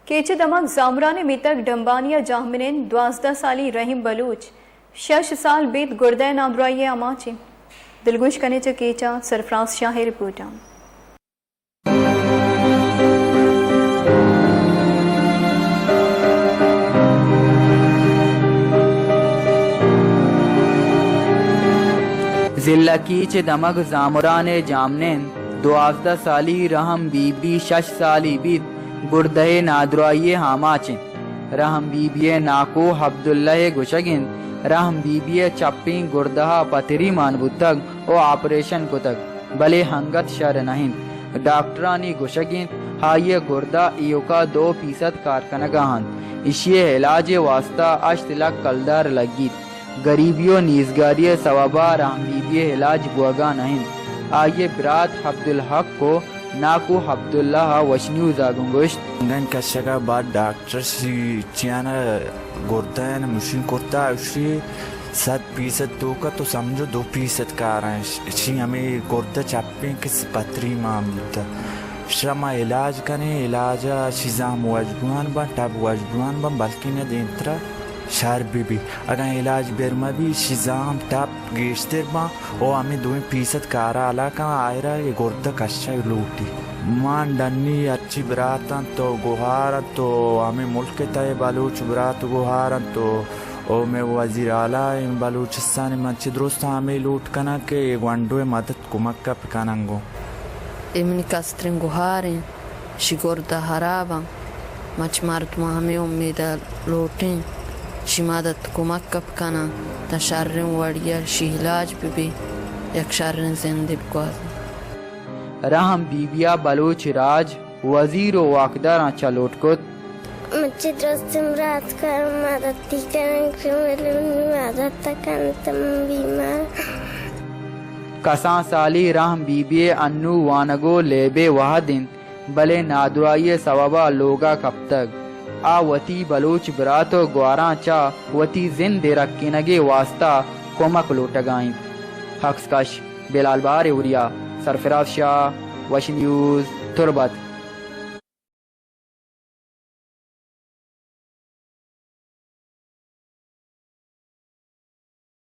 केचे दमक जामरान मीतक डंबानिया जाहमिन 12 साली रहीम बलूच 6 साल बीत गुर्दे नादराई अमाचे दिलगुश कने च केचा सरफराज शाह रिपोर्टा। जिला कीच दमक जामरान जामनेन 12 साली रहम बीबी 6 साली बीत गुर्दे नादराई हामाचे रहम बीबी नाको अब्दुल्लाह गुशगिन रहम बीबी चप्पी गुर्दहा पथरी मानबुतक ओ ऑपरेशन कुतक भले हंगत शर नहीं डॉक्टरानी गुशगिन हाये गुर्दा इयोका 2% कारकनगाहन इशिये इलाज वास्ता अश्तलक कलदार लगी गरीबियों नीजगारी सवाबा रहम बीबी इलाज बुआगा नहीं आये ब्रात अब्दुल हक को नाको अब्दुल्लाह वशन्यू जागुंगुश्त गन कशगा बाद डॉक्टर चियाना गुर्दा मशीन करता उसी 100% तो का तो समझो 2% का रहा है हमें गुर्दा चापे किस पथरी मामला शमा इलाज कने इलाज शिजाम वजबुआन बन टब वजबुआन बन बल्कि न देंतरा शार बीबी अगर इलाज बेरमा भी शिजाम टब गेस्टर बा ओ हमें 2% कारा आला का आयरा ये गुर्दा कच्चा लूटी मान डन्नी अच्छी बरातन तो गुहार तो हमें मुल्क तय बलूच बरात गुहार तो ओ मैं वजीर आला बलूचिस्तान मंची दुरुस्त हमें लूट कना के वंडो मदद कुमक्का पिकानंगो इमनी कस्त्रिन गुहारें शिगुर्दा हराबा मच मारतमा हमें उम्मीद लूटें शिमादत कुमक्का पिकाना तशर्रन वड़िया शिहलाज भी एक शर्रन जिंदे बिकवाज रहम बीबिया बलूच राज वजीर वाकदार चलोट को मुझे दोस्तम रात कर मदद तम बीमार कसा साली रहम बीबी अन्नू वानगो लेबे वह दिन भले नादुराई सवाबा लोगा कब तक आ वती बलूच बरातो ग्वारा चा वती जिंदे रखिनगे वास्ता कोमक लोटगाई हक्स कश बिलाल बार उरिया सरफराज शाह वश न्यूज़ तुरबत।